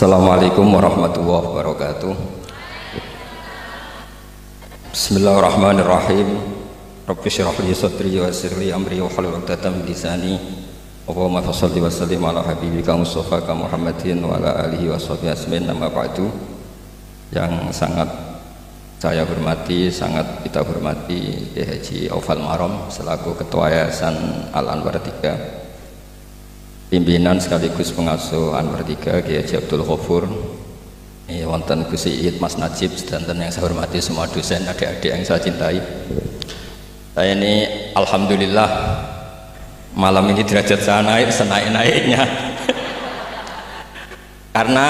Assalamualaikum warahmatullahi wabarakatuh. Bismillahirrahmanirrahim. Rabbi shrah li sadri wa yassir li amri wahlul 'uqdatam min lisani. Allahumma shalli wa sallim ala habibika Mustafa Muhammadin wa ala alihi wa sahbihi ajmain. Amma ba'du. Yang sangat saya hormati, sangat kita hormati Kiai Haji Aufal Marom selaku Ketua Yayasan Al Anwar 3, pimpinan sekaligus pengasuh Anwar 3 Kiai Haji Abdul Ghafur, wonten Gus Iid, Mas Najib, dan yang saya hormati semua dosen, adik-adik yang saya cintai. Saya ini alhamdulillah malam ini derajat saya naik senaik-naiknya. Karena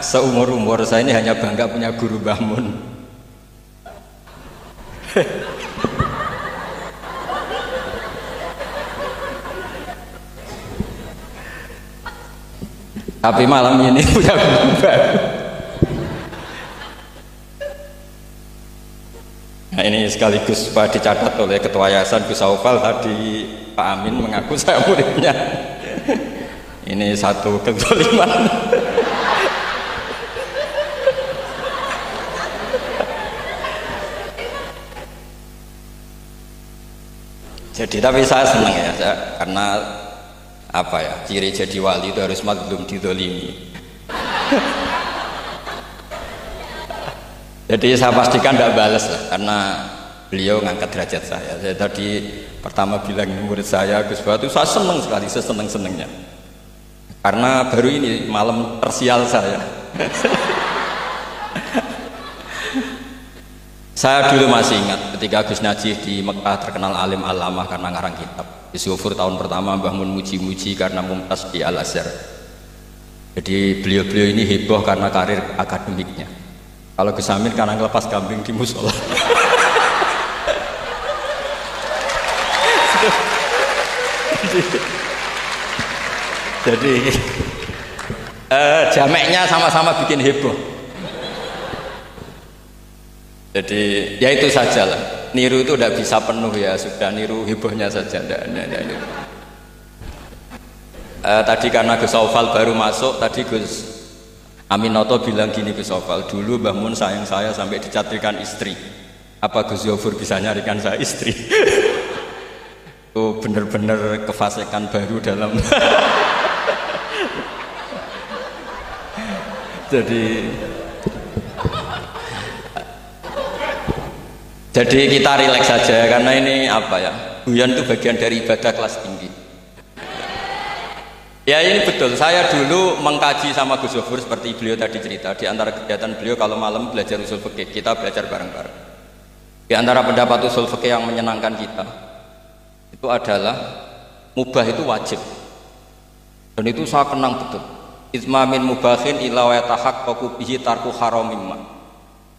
seumur-umur saya ini hanya bangga punya guru Mbah Mun. Tapi malam ini punya guru baru. Nah, ini sekaligus supaya dicatat oleh Ketua Yayasan Gus Aufal, tadi Pak Amin mengaku saya muridnya. Ini satu kezaliman. Jadi tapi saya senang ya, karena apa ya, ciri jadi wali itu harus mazlum dizalimi. Jadi saya pastikan tidak balas lah, karena beliau ngangkat derajat saya. Saya tadi pertama bilang murid saya Gus Batu, saya senang sekali, seseneng-senengnya. Karena baru ini malam tersial saya. Saya dulu masih ingat ketika Gus Najih di Mekah terkenal alim alamah karena ngarang kitab. Gus Ghafur tahun pertama Mbah Mun muji-muji karena mumtaz di Al Azhar. Jadi beliau-beliau ini heboh karena karir akademiknya. Kalau Gus Amin karena ngelepas kambing di musola. Jadi jameknya sama-sama bikin heboh. Jadi ya itu saja lah. Niru itu tidak bisa penuh ya, sudah niru hebohnya saja. Tadi karena Gus Aufal baru masuk, tadi Gus Aminoto bilang gini, Gus Aufal, dulu Mbah Mun sayang saya sampai dicatrikan istri. Apa Gus Ghafur bisa nyarikan saya istri? Itu bener-bener kefasikan baru dalam. Jadi kita rileks saja, karena ini apa ya, guyon itu bagian dari ibadah kelas tinggi. Ya ini betul, saya dulu mengkaji sama Gus Ghafur seperti beliau tadi cerita. Di antara kegiatan beliau kalau malam belajar usul fikih, kita belajar bareng-bareng. Di antara pendapat usul fikih yang menyenangkan kita itu adalah mubah itu wajib. Dan itu saya kenang betul. Izma min mubahin ila wa yatahaqqaqu bihi tarku haramimma.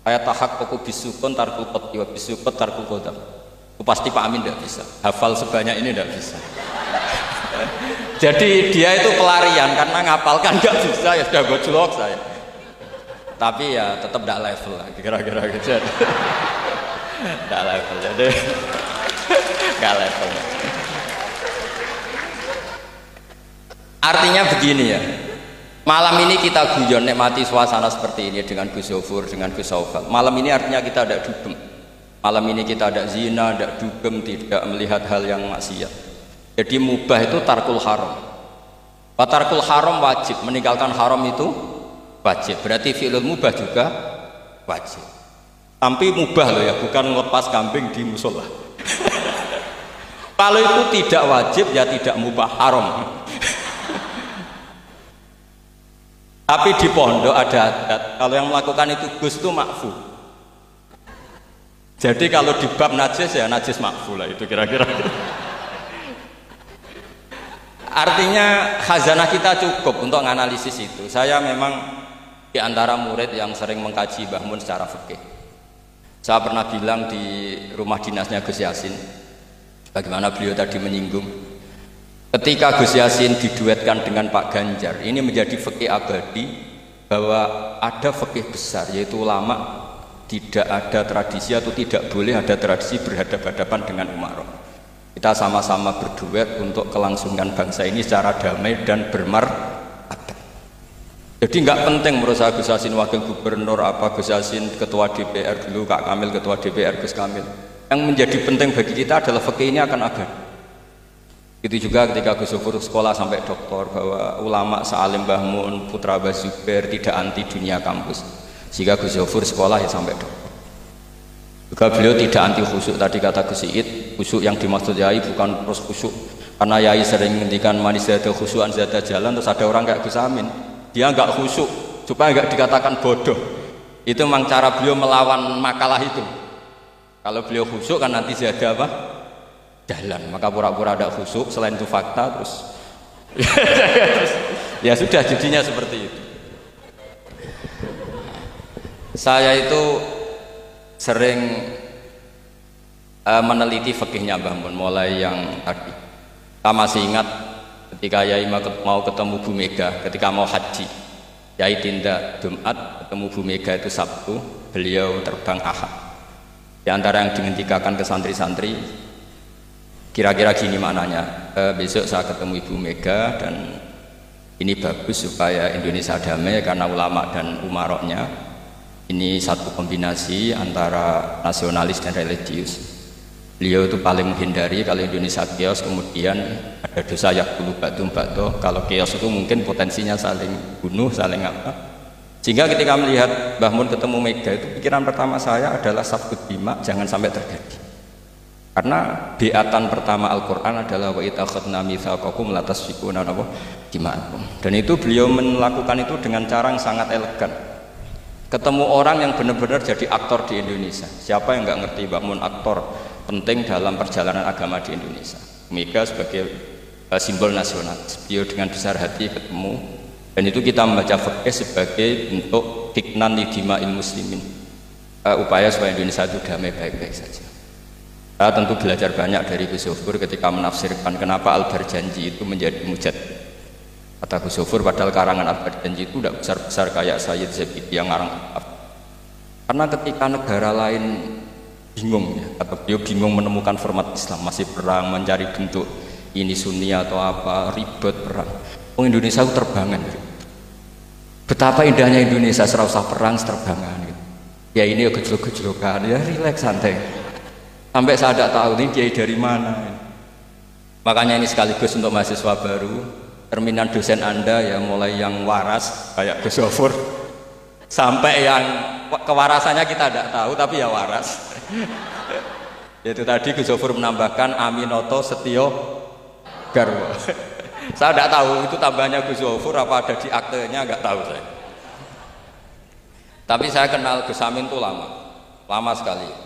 Ayat tahaqqaqu bisukun tarkul qadhi wa bisukut tarkul qadam. Itu pasti Pak Amin tidak bisa. Hafal sebanyak ini tidak bisa. Jadi dia itu pelarian karena ngapalkan nggak bisa, ya sudah gojlok saya. Tapi ya tetap tidak level lah, kira-kira gitu. Tidak level, jadi nggak level. Artinya begini ya. Malam ini kita guyon nikmati suasana seperti ini dengan Gus Ghafur, dengan Gus Aufal. Malam ini artinya kita ada dugem. Malam ini kita ada zina, ada dugem, tidak melihat hal yang maksiat. Jadi mubah itu tarkul haram. Tarkul haram wajib, meninggalkan haram itu wajib. Berarti fi'lul mubah juga wajib. Tapi mubah loh ya, bukan melepas kambing di musola. Kalau itu tidak wajib ya tidak mubah, haram. Tapi di pondok ada adat, kalau yang melakukan itu Gus itu makfu. Jadi kalau di bab najis ya najis makfu lah, itu kira-kira. Artinya khazanah kita cukup untuk menganalisis itu. Saya memang di antara murid yang sering mengkaji Mbah Mun secara fikih. Saya pernah bilang di rumah dinasnya Gus Yasin, bagaimana beliau tadi menyinggung. Ketika Gus Yasin diduetkan dengan Pak Ganjar, ini menjadi fikih abadi bahwa ada fikih besar, yaitu ulama tidak ada tradisi atau tidak boleh ada tradisi berhadapan-hadapan dengan umarok. Kita sama-sama berduet untuk kelangsungan bangsa ini secara damai dan bermartabat. Jadi nggak penting menurut saya Gus Yassin wakil gubernur apa, Gus Yassin ketua DPR dulu, Kak Kamil ketua DPR, Gus Kamil. Yang menjadi penting bagi kita adalah fikih ini akan ada. Itu juga ketika Gus Zufur sekolah sampai doktor, bahwa ulama Salim Mbah Mun, Putra Mbah Zubair tidak anti dunia kampus. Sehingga Gus Zufur sekolah ya sampai doktor. Juga beliau tidak anti khusyuk, tadi kata Gus Iid, khusyuk yang dimaksud Yai bukan terus khusyuk. Karena Yai sering menghentikan manis zada khusyuan zada jalan, terus ada orang kayak Gus Amin, dia nggak khusyuk supaya nggak dikatakan bodoh. Itu memang cara beliau melawan makalah itu. Kalau beliau khusyuk kan nanti zada apa? Jalan, maka pura-pura ada khusyuk, selain itu fakta terus ya sudah jadinya seperti itu. Saya itu sering meneliti fikihnya Mbah Mun, mulai yang tadi. Kita masih ingat ketika Yai mau ketemu Bu Mega, ketika mau haji, Yai tindak Jumat, ketemu Bu Mega itu Sabtu, beliau terbang Ahad. Di antara yang dihentikan ke santri-santri, kira-kira gini maknanya, besok saya ketemu Ibu Mega dan ini bagus supaya Indonesia damai karena ulama dan umaroknya ini satu kombinasi antara nasionalis dan religius. Beliau itu paling menghindari kalau Indonesia chaos kemudian ada dosa yakulu ba'dum ba'do. Kalau chaos itu mungkin potensinya saling bunuh, saling apa. Sehingga ketika melihat Mbah Mun ketemu Mega itu pikiran pertama saya adalah safkut bima, jangan sampai terjadi. Karena biatan pertama Al-Quran adalah wa itakhadna mitsaqakum la tasfikuna dima'akum. Dan itu beliau melakukan itu dengan cara yang sangat elegan. Ketemu orang yang benar-benar jadi aktor di Indonesia. Siapa yang nggak ngerti Mbah Mun aktor penting dalam perjalanan agama di Indonesia. Mega sebagai simbol nasional. Beliau dengan besar hati ketemu, dan itu kita membaca fikih sebagai bentuk hiknan lidima'il muslimin, upaya supaya Indonesia itu damai baik-baik saja. Saya tentu belajar banyak dari Gus Zufur ketika menafsirkan kenapa Al-Barjanji itu menjadi mujad. Kata Gus Zufur, padahal karangan Al-Barjanji itu tidak besar-besar kayak Sayyid Zabidi yang ngarang. Karena ketika negara lain bingung ya, atau beliau bingung menemukan format Islam, masih perang, mencari bentuk ini Sunni atau apa, ribet perang. Indonesia itu terbangan. Betapa indahnya Indonesia, serasa perang terbangan. Ya ini gejolak-gejolokan, ya rileks santai. Sampai saya tidak tahu ini kiai dari mana. Makanya ini sekaligus untuk mahasiswa baru, cerminan dosen Anda ya, mulai yang waras kayak Gus Zufur sampai yang kewarasannya kita tidak tahu tapi ya waras. Itu tadi Gus Zufur menambahkan Aminoto Setio Garwo. Saya tidak tahu itu tambahnya Gus Zufur apa ada di aktenya, nggak tahu saya. Tapi saya kenal Gus Amin itu lama sekali.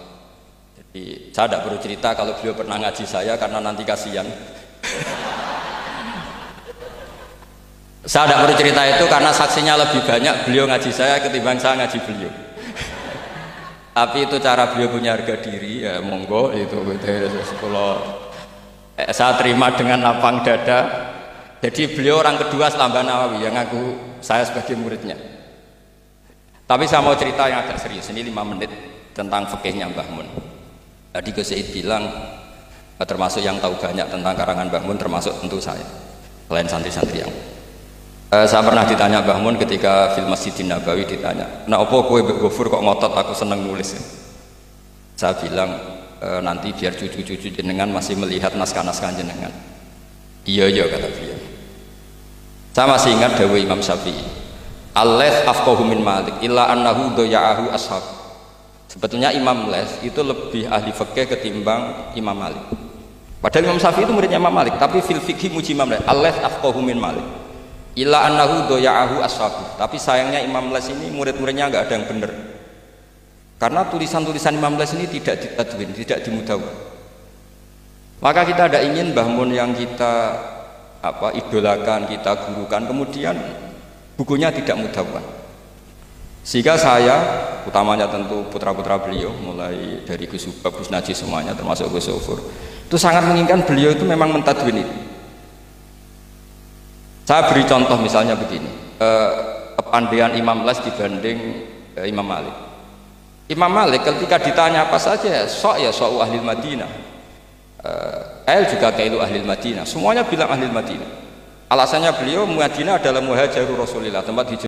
Jadi saya tidak perlu cerita kalau beliau pernah ngaji saya karena nanti kasihan. Saya tidak perlu cerita itu karena saksinya lebih banyak beliau ngaji saya ketimbang saya ngaji beliau. Tapi itu cara beliau punya harga diri ya, monggo itu kalau saya terima dengan lapang dada. Jadi beliau orang kedua setelah Mbah Nawawi yang ngaku saya sebagai muridnya. Tapi saya mau cerita yang agak serius, ini 5 menit tentang fikihnya Mbah Mun. Tadi Gus Said bilang termasuk yang tahu banyak tentang karangan Mbah Mun termasuk tentu saya, selain santri-santri yang saya pernah ditanya Mbah Mun ketika film Masjidin Nabawi, ditanya, nah apa kowe Mbah Gofur kok ngotot aku seneng nulis ya? Saya bilang nanti biar cucu-cucu jenengan masih melihat naskah-naskah jenengan. Iya kata beliau. Saya masih ingat dawuh Imam Syafi'i, al-laits afqahu min Malik illa annahu daya'ahu ashab. Sebetulnya Imam Les itu lebih ahli fikih ketimbang Imam Malik. Padahal Imam Syafi'i itu muridnya Imam Malik, tapi fil fikih muji Imam Les, al-laits afqahu min Malik illa annahu daya'ahu ashab. Tapi sayangnya Imam Les ini murid-muridnya nggak ada yang benar. Karena tulisan-tulisan Imam Les ini tidak ditadwin, tidak dimudawwan. Maka kita tidak ingin Mbah Mun yang kita idolakan, kita gurukan, kemudian bukunya tidak mudawwan. Sehingga saya, utamanya tentu putra-putra beliau, mulai dari Gus Subab, Gus Najih semuanya, termasuk Gus Zufur, itu sangat menginginkan beliau itu memang mentadwin itu. Saya beri contoh misalnya begini, kepandaian Imam Les dibanding Imam Malik. Imam Malik ketika ditanya apa saja, sok ahli Madinah, Kail juga kailu ahli Madinah, semuanya bilang ahli Madinah. Alasannya beliau Madinah adalah muhajirur Rasulillah, tempat hijrah